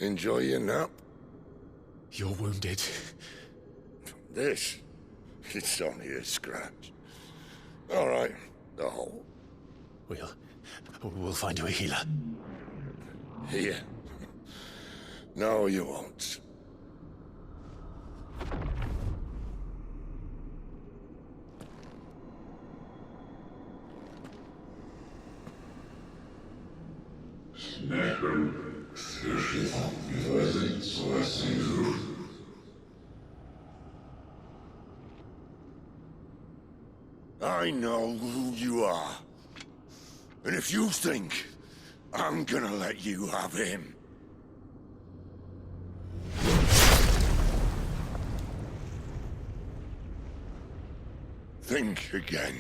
Enjoy your nap? You're wounded. This? It's only a scratch. All right, the hole. We'll find you a healer. Here. No, you won't. I know who you are. And if you think I'm gonna let you have him... think again.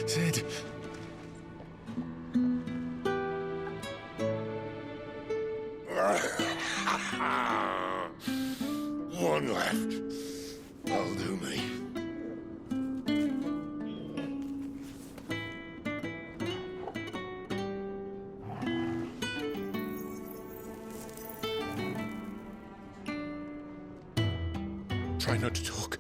Sid. One left. That'll do me. Try not to talk.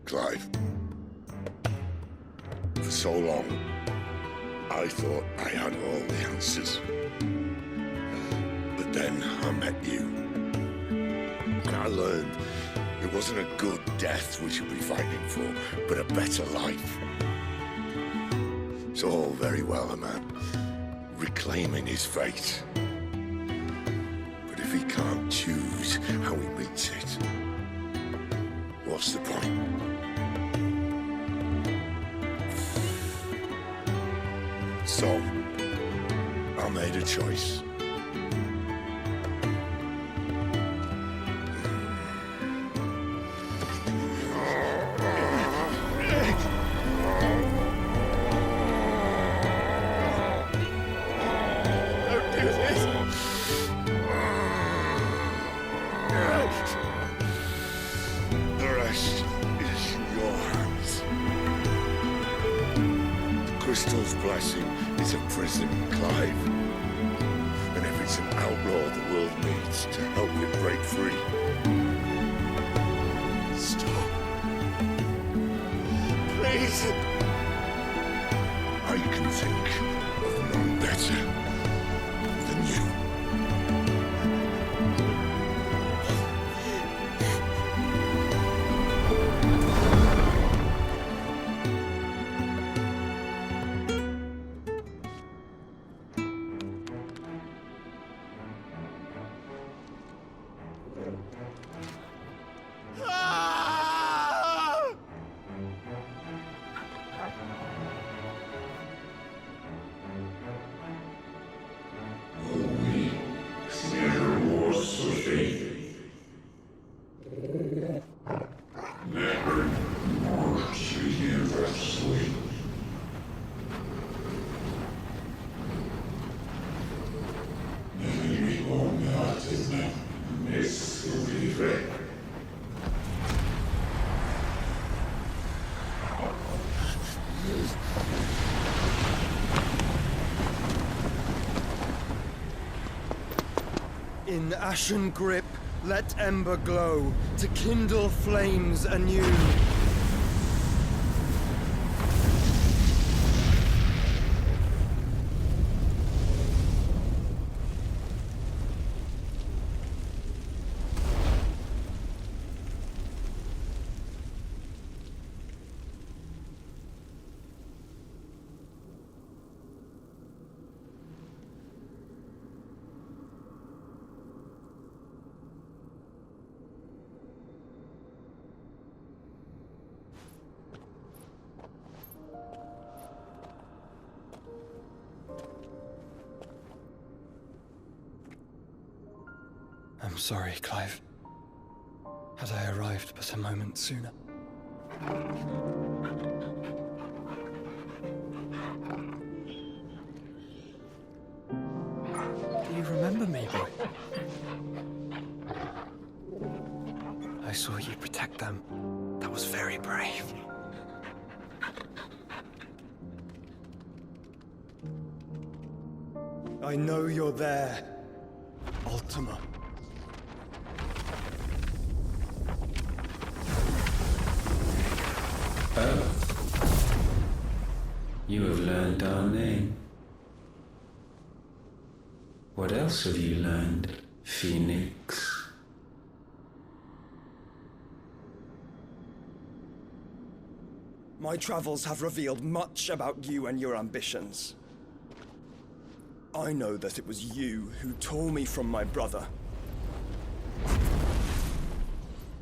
Clive. For so long, I thought I had all the answers. But then I met you. And I learned it wasn't a good death we should be fighting for, but a better life. It's all very well, a man reclaiming his fate. But if he can't choose how he meets it, what's the point? So, I made a choice. Don't do this! The rest is in your hands. The Crystal's blessing is a prison, Clive. And if it's an outlaw the world needs to help it break free. Stop. Please. I can think of none better than you. In ashen grip, let ember glow, to kindle flames anew. sorry, Clive. Had I arrived but a moment sooner. Do you remember me, boy? I saw you protect them. That was very brave. I know you're there, Ultima. Oh. You have learned our name. What else have you learned, Phoenix? My travels have revealed much about you and your ambitions. I know that it was you who tore me from my brother.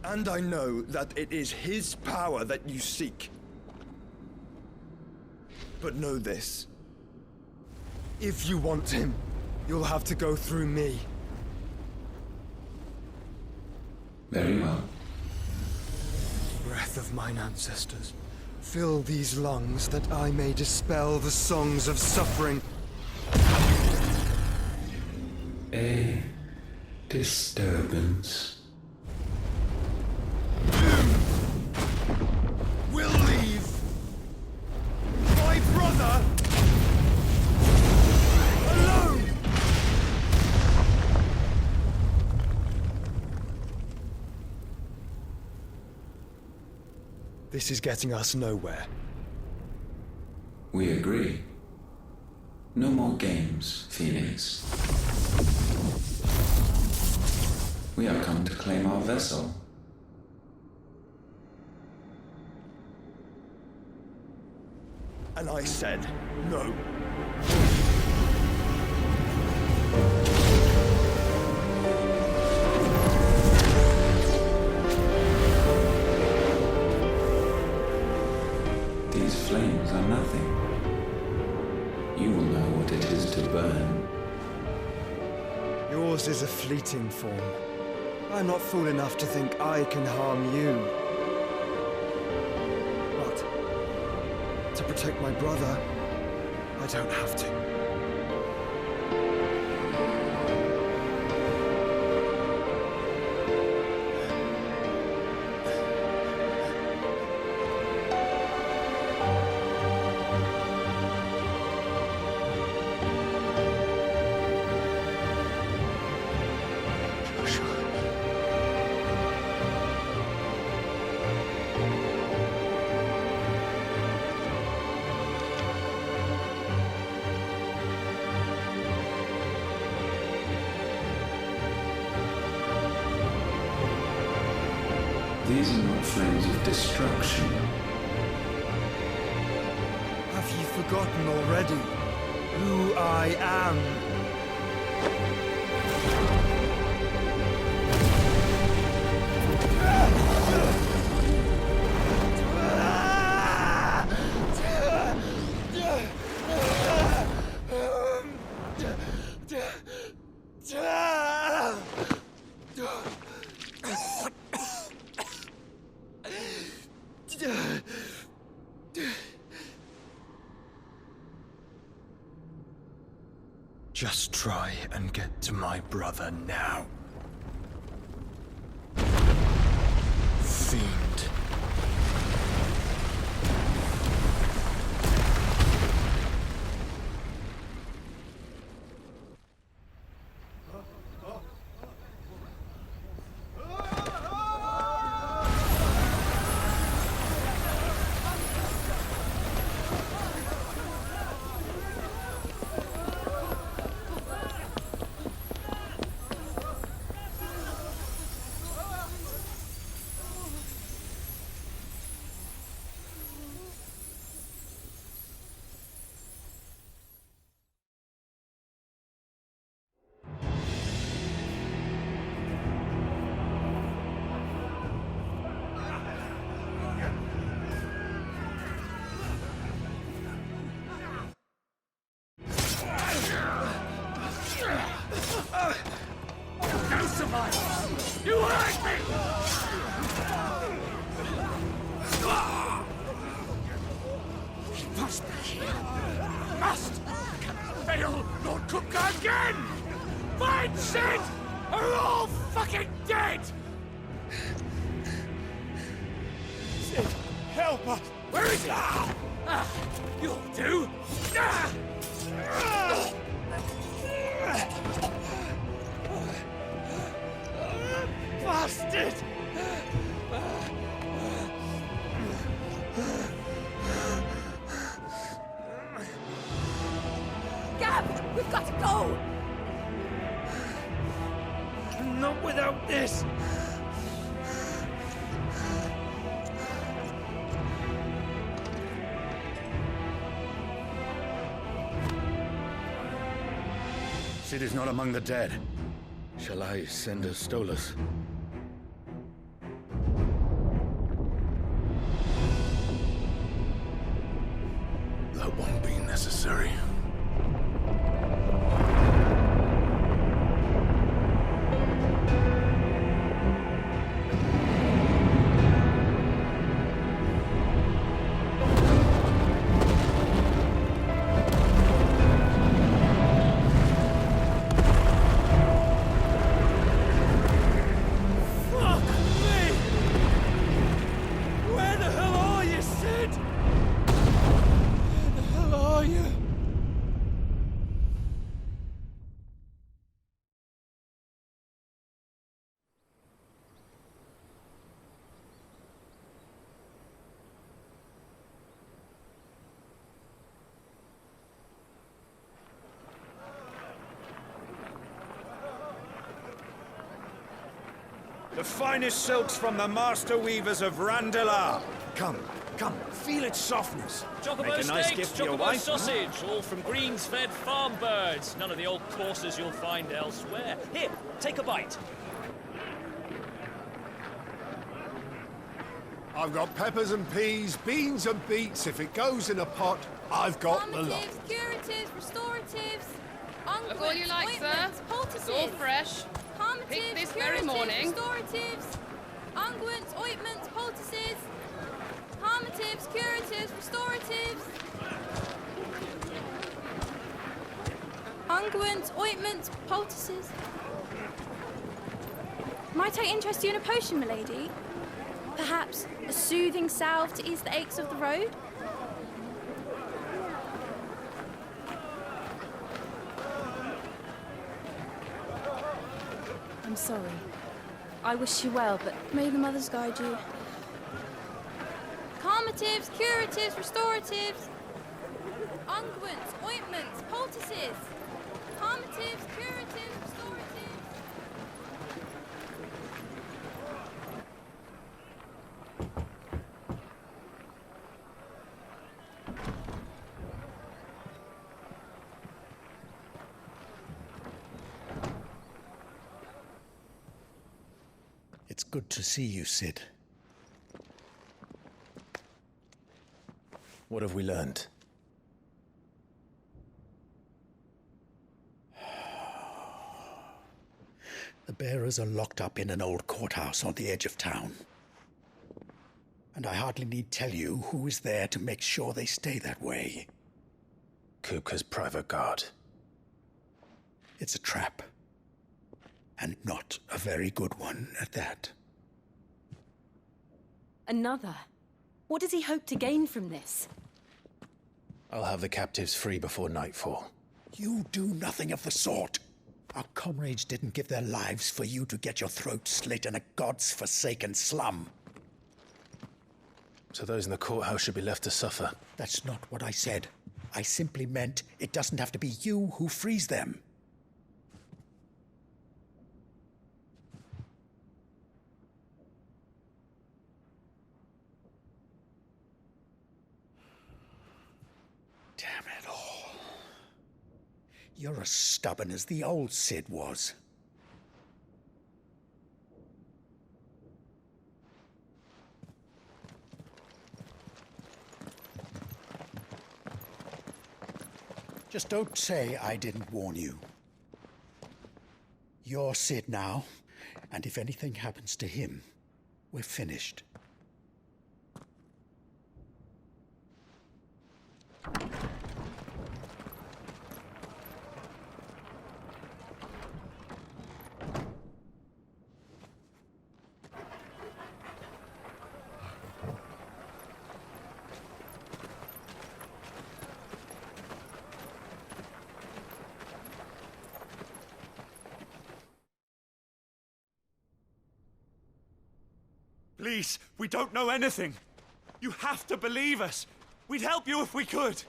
And I know that it is his power that you seek. But know this. If you want him, you'll have to go through me. Very well. Breath of mine ancestors, fill these lungs that I may dispel the songs of suffering. A disturbance. We'll leave my brother alone! This is getting us nowhere. We agree. No more games, Phoenix. We have come to claim our vessel. And I said no. These flames are nothing. You will know what it is to burn. Yours is a fleeting form. I'm not fool enough to think I can harm you. But to protect my brother, I don't have to. These are not flames of destruction. Have you forgotten already who I am? Just try and get to my brother now. Fiend. Where is he? You'll do. Bastard! Gab, we've got to go! Not without this! Sid is not among the dead. Shall I send a Stolas? That won't be necessary. Fuck me! Where the hell are you, Sid? Where the hell are you? The finest silks from the master weavers of Randalar. Come, feel its softness. Chocobo Make a nice steaks, gift for your chocobo wife. sausage, all from greens-fed farm birds. None of the old courses you'll find elsewhere. Here, take a bite. I've got peppers and peas, beans and beets. If it goes in a pot, I've got the lot. Calmatives, curatives, restoratives, Look all you unguents, like, sir. ointments, poultices. It's all fresh. Calmatives, Picked this very curatives, morning. restoratives, unguents, ointments, poultices. Calmatives, curatives, restoratives. Unguents, ointments, poultices. Might I interest you in a potion, milady? Perhaps a soothing salve to ease the aches of the road? I'm sorry. I wish you well, but may the mothers guide you. Calmatives, curatives, restoratives. Unguents, ointments, poultices. Calmatives, curatives, restoratives. It's good to see you, Sid. What have we learned? The bearers are locked up in an old courthouse on the edge of town. And I hardly need tell you who is there to make sure they stay that way. Kupka's private guard. It's a trap. And not a very good one at that. Another? What does he hope to gain from this? I'll have the captives free before nightfall. You do nothing of the sort. Our comrades didn't give their lives for you to get your throat slit in a god's forsaken slum. So those in the courthouse should be left to suffer? That's not what I said. I simply meant it doesn't have to be you who frees them. Damn it all. You're as stubborn as the old Sid was. Just don't say I didn't warn you. You're Sid now, and if anything happens to him, we're finished. Please, we don't know anything. You have to believe us. We'd help you if we could.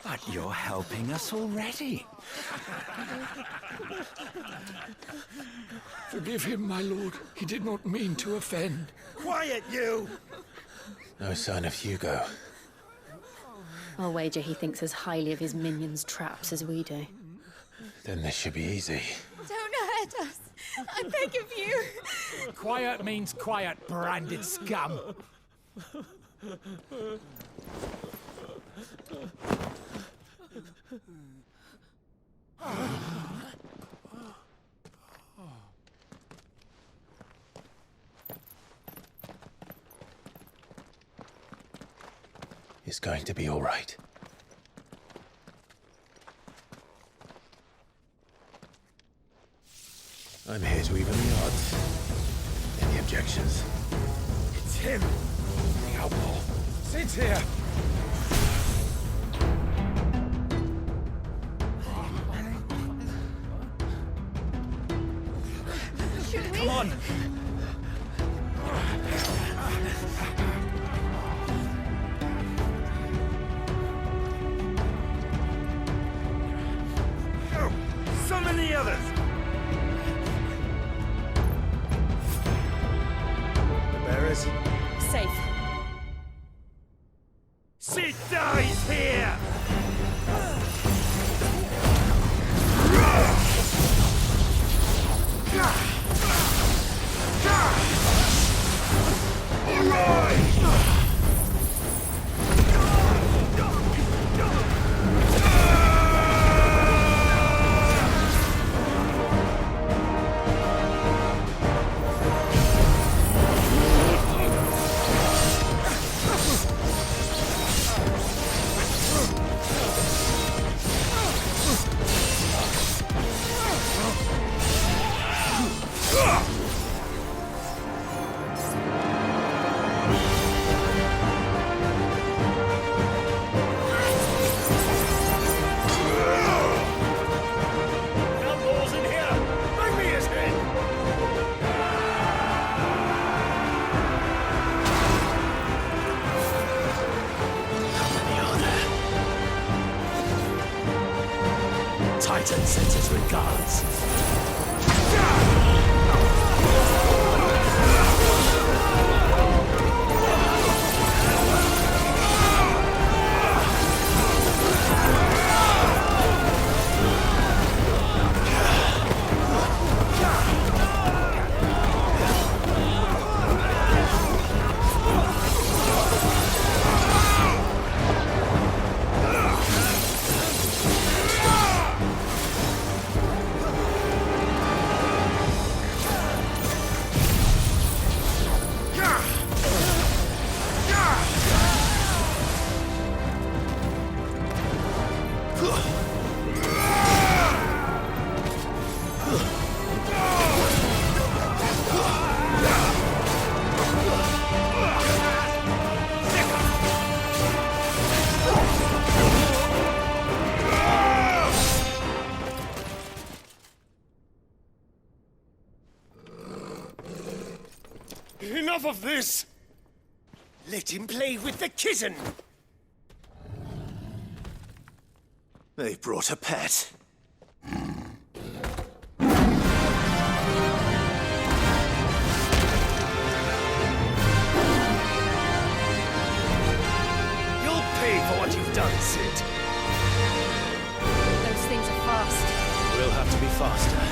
But you're helping us already. Forgive him, my lord. He did not mean to offend. Quiet, you! No sign of Hugo. I'll wager he thinks as highly of his minions' traps as we do. Then this should be easy. Don't hurt us. I beg of you. Quiet means quiet, branded scum. It's going to be all right. I'm here to even the odds. Any objections? It's him! The outlaw. Sit here! Come on! Summon the others! The bearers? Safe. Sid dies here! Titan sends his regards. Enough of this! Let him play with the kitten! They brought a pet. You'll pay for what you've done, Sid. Those things are fast. We'll have to be faster.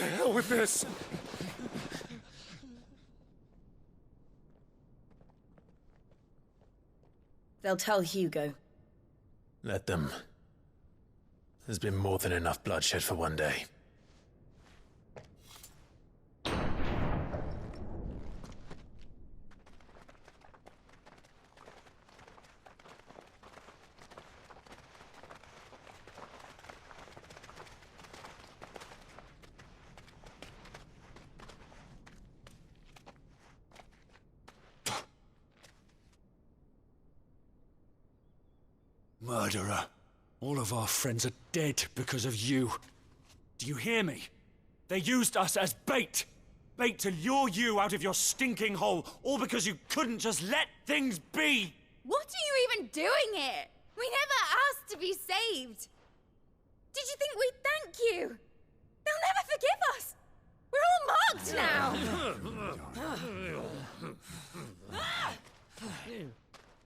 To hell with this! They'll tell Hugo. Let them. There's been more than enough bloodshed for one day. Murderer. All of our friends are dead because of you. Do you hear me? They used us as bait. Bait to lure you out of your stinking hole, all because you couldn't just let things be. What are you even doing here? We never asked to be saved. Did you think we'd thank you? They'll never forgive us. We're all marked now.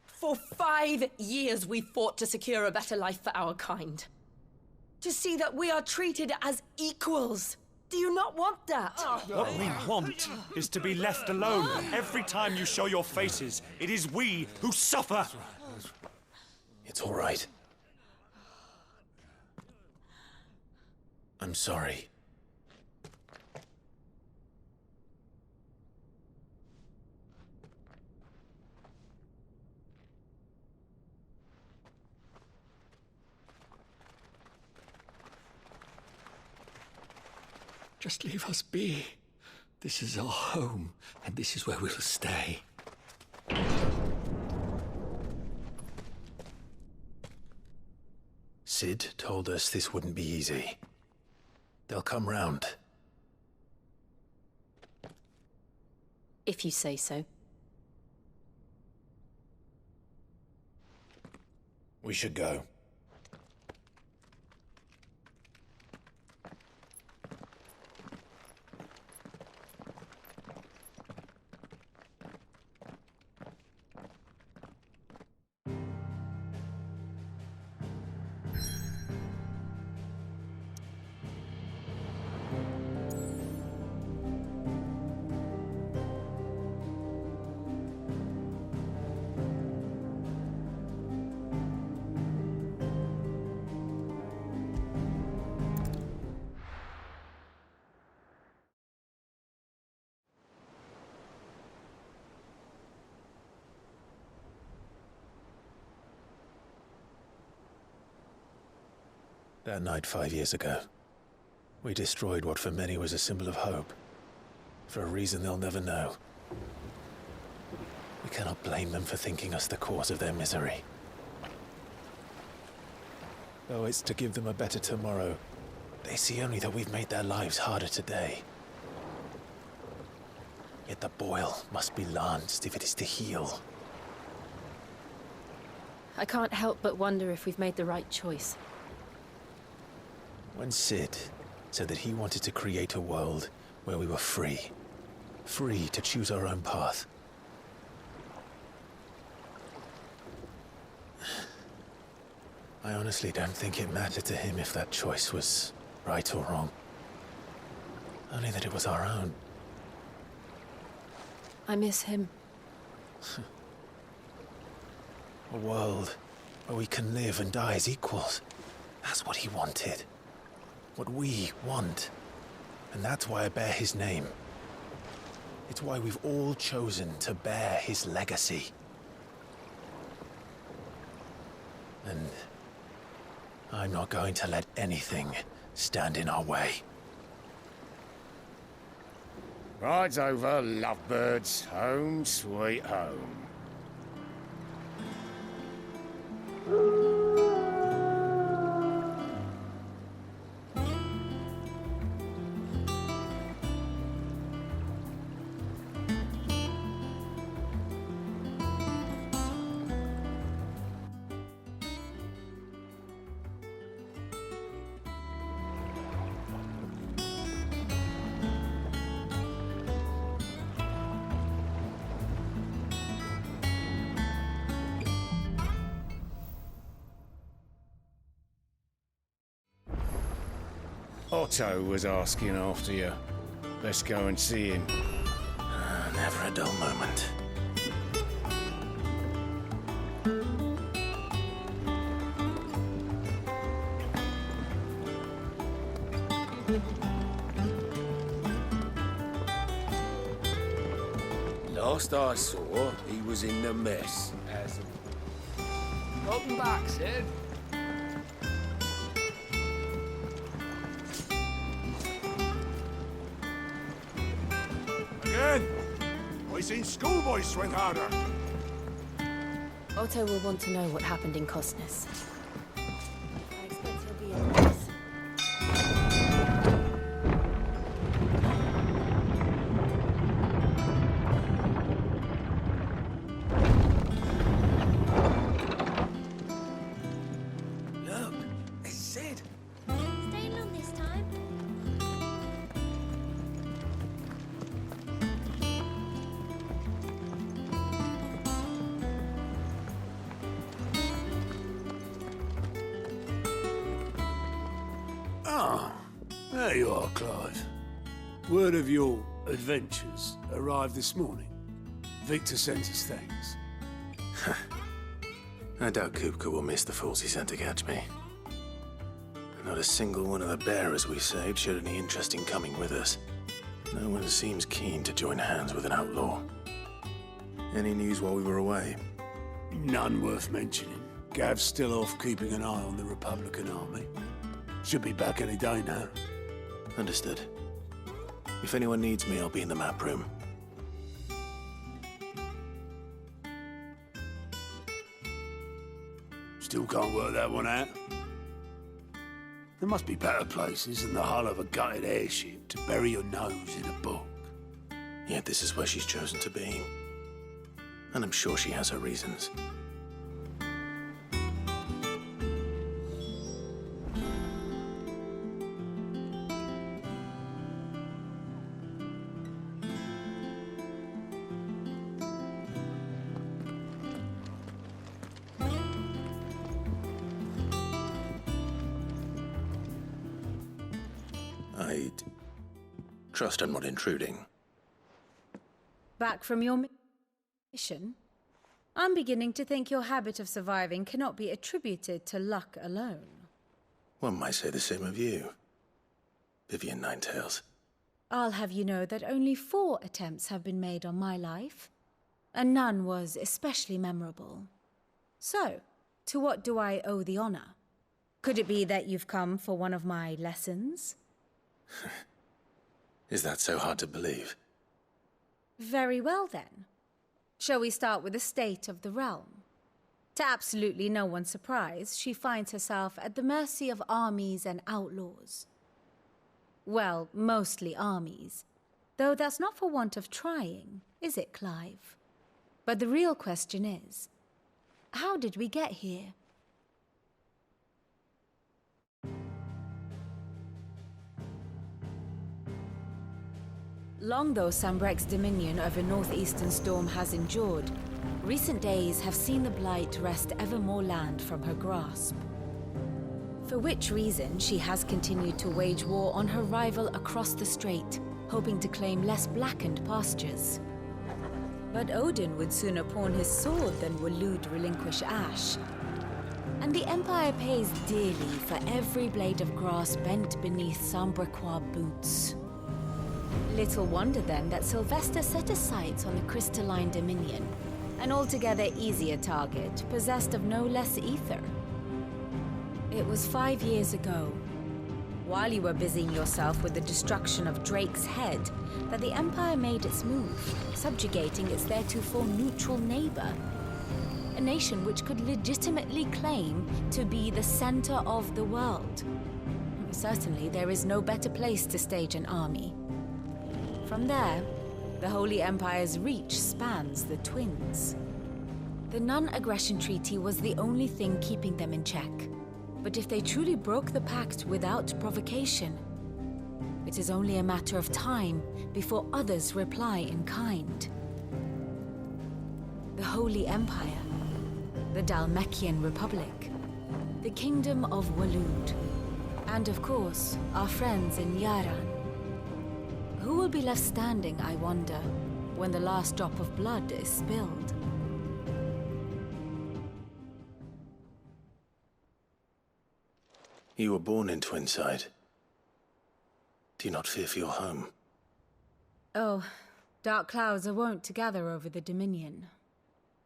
For 5 years we fought to secure a better life for our kind. To see that we are treated as equals. Do you not want that? What we want is to be left alone. Every time you show your faces, it is we who suffer. It's all right. I'm sorry. Just leave us be. This is our home, and this is where we'll stay. Sid told us this wouldn't be easy. They'll come round. If you say so. We should go. That night 5 years ago, we destroyed what for many was a symbol of hope. For a reason they'll never know. We cannot blame them for thinking us the cause of their misery. Though it's to give them a better tomorrow, they see only that we've made their lives harder today. Yet the boil must be lanced if it is to heal. I can't help but wonder if we've made the right choice. When Sid said that he wanted to create a world where we were free. Free to choose our own path. I honestly don't think it mattered to him if that choice was right or wrong. Only that it was our own. I miss him. A world where we can live and die as equals. That's what he wanted. What we want. And that's why I bear his name. It's why we've all chosen to bear his legacy. And I'm not going to let anything stand in our way. Rides over, lovebirds, home sweet home. Otto was asking after you. Let's go and see him. Never a dull moment. Last I saw, he was in the mess. Welcome back, Sid. Again? I seen schoolboys swing harder. Otto will want to know what happened in Costness. I expect he'll be in this. Look, it's Sid. Staying long this time? Ah, there you are, Clive. Word of your adventures arrived this morning. Victor sent us thanks. I doubt Kupka will miss the fools he sent to catch me. Not a single one of the bearers we saved showed any interest in coming with us. No one seems keen to join hands with an outlaw. Any news while we were away? None worth mentioning. Gav's still off keeping an eye on the Republican army. Should be back any day now. Understood. If anyone needs me, I'll be in the map room. Still can't work that one out. There must be better places than the hull of a gutted airship to bury your nose in a book. Yet this is where she's chosen to be. And I'm sure she has her reasons. I'd trust I'm not intruding. Back from your mission? I'm beginning to think your habit of surviving cannot be attributed to luck alone. One might say the same of you, Vivian Ninetails. I'll have you know that only 4 attempts have been made on my life, and none was especially memorable. So, to what do I owe the honor? Could it be that you've come for one of my lessons? Is that so hard to believe? Very well, then. Shall we start with the state of the realm? To absolutely no one's surprise, she finds herself at the mercy of armies and outlaws. Well, mostly armies. Though that's not for want of trying, is it, Clive? But the real question is, how did we get here? Long though Sambrek's dominion over northeastern Storm has endured, recent days have seen the Blight wrest ever more land from her grasp. For which reason she has continued to wage war on her rival across the strait, hoping to claim less blackened pastures. But Odin would sooner pawn his sword than Waloed relinquish Ash. And the Empire pays dearly for every blade of grass bent beneath Sambrequois boots. Little wonder then that Sylvester set his sights on the crystalline dominion, an altogether easier target, possessed of no less ether. It was 5 years ago, while you were busying yourself with the destruction of Drake's head, that the Empire made its move, subjugating its theretofore neutral neighbor. A nation which could legitimately claim to be the center of the world. Certainly, there is no better place to stage an army. From there, the Holy Empire's reach spans the Twins. The non-aggression treaty was the only thing keeping them in check. But if they truly broke the pact without provocation, it is only a matter of time before others reply in kind. The Holy Empire, the Dhalmekian Republic, the Kingdom of Waloed, and of course, our friends in Yaran. Who will be left standing, I wonder, when the last drop of blood is spilled? You were born in Twinside. Do you not fear for your home? Oh, dark clouds are wont to gather over the Dominion.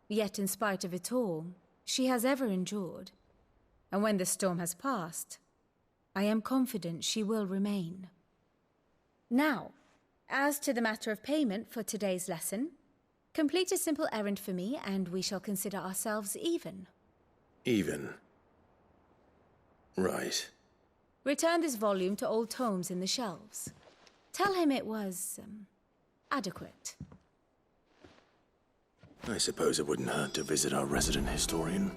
Yet in spite of it all, she has ever endured. And when the storm has passed, I am confident she will remain. Now, as to the matter of payment for today's lesson, complete a simple errand for me and we shall consider ourselves even. Even? Right. Return this volume to old tomes in the shelves. Tell him it was, adequate. I suppose it wouldn't hurt to visit our resident historian.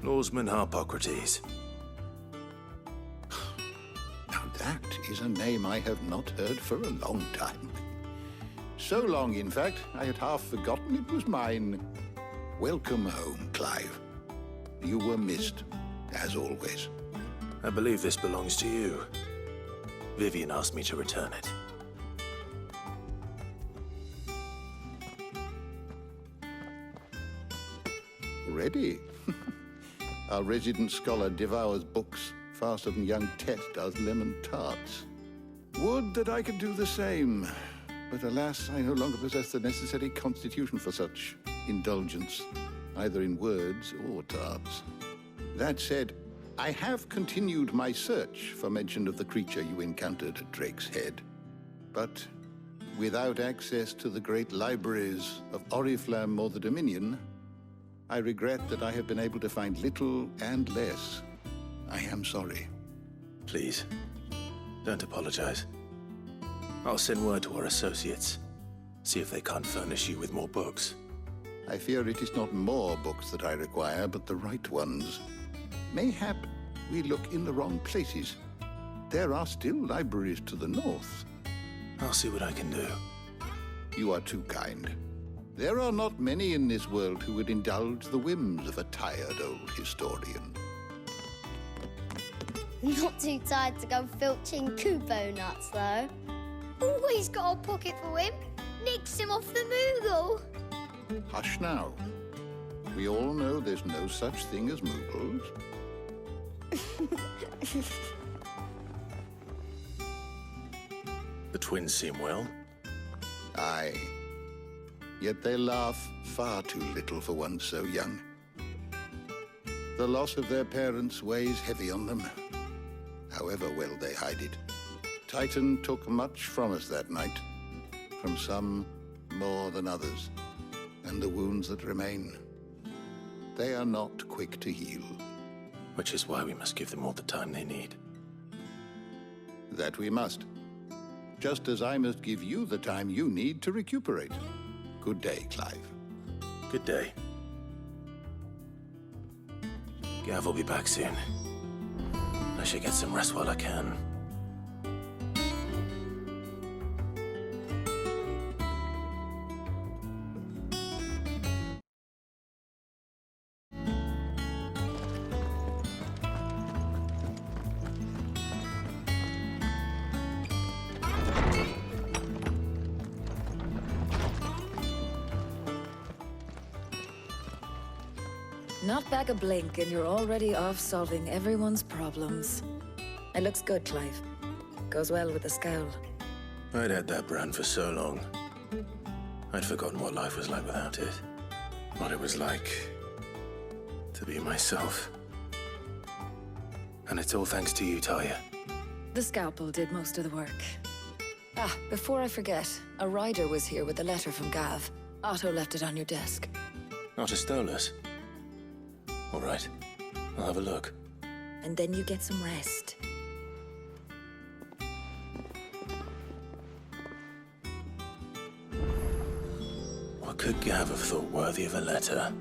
Lawsman Harpocrates. Now that is a name I have not heard for a long time. So long, in fact, I had half forgotten it was mine. Welcome home, Clive. You were missed, as always. I believe this belongs to you. Vivian asked me to return it. Ready? Our resident scholar devours books faster than young Tet does lemon tarts. Would that I could do the same. But alas, I no longer possess the necessary constitution for such indulgence, either in words or tarts. That said, I have continued my search for mention of the creature you encountered at Drake's Head. But without access to the great libraries of Oriflamme or the Dominion, I regret that I have been able to find little and less. I am sorry. Please, don't apologize. I'll send word to our associates. See if they can't furnish you with more books. I fear it is not more books that I require, but the right ones. Mayhap we look in the wrong places. There are still libraries to the north. I'll see what I can do. You are too kind. There are not many in this world who would indulge the whims of a tired old historian. Not too tired to go filching Kubo nuts, though. Always got a pocket for him. Nicks him off the Moogle. Hush now. We all know there's no such thing as Moogles. The twins seem well. Aye. Yet they laugh far too little for one so young. The loss of their parents weighs heavy on them, however well they hide it. Titan took much from us that night, from some more than others, and the wounds that remain, they are not quick to heal. Which is why we must give them all the time they need. That we must. Just as I must give you the time you need to recuperate. Good day, Clive. Good day. Gav will be back soon. I should get some rest while I can. Not back a blink and you're already off solving everyone's problems. It looks good, Clive. Goes well with the scowl. I'd had that brand for so long. I'd forgotten what life was like without it. What it was like to be myself. And it's all thanks to you, Talia. The scalpel did most of the work. Ah, before I forget, a rider was here with a letter from Gav. Otto left it on your desk. Not a Stolas. All right, I'll have a look. And then you get some rest. What could Gav have thought worthy of a letter?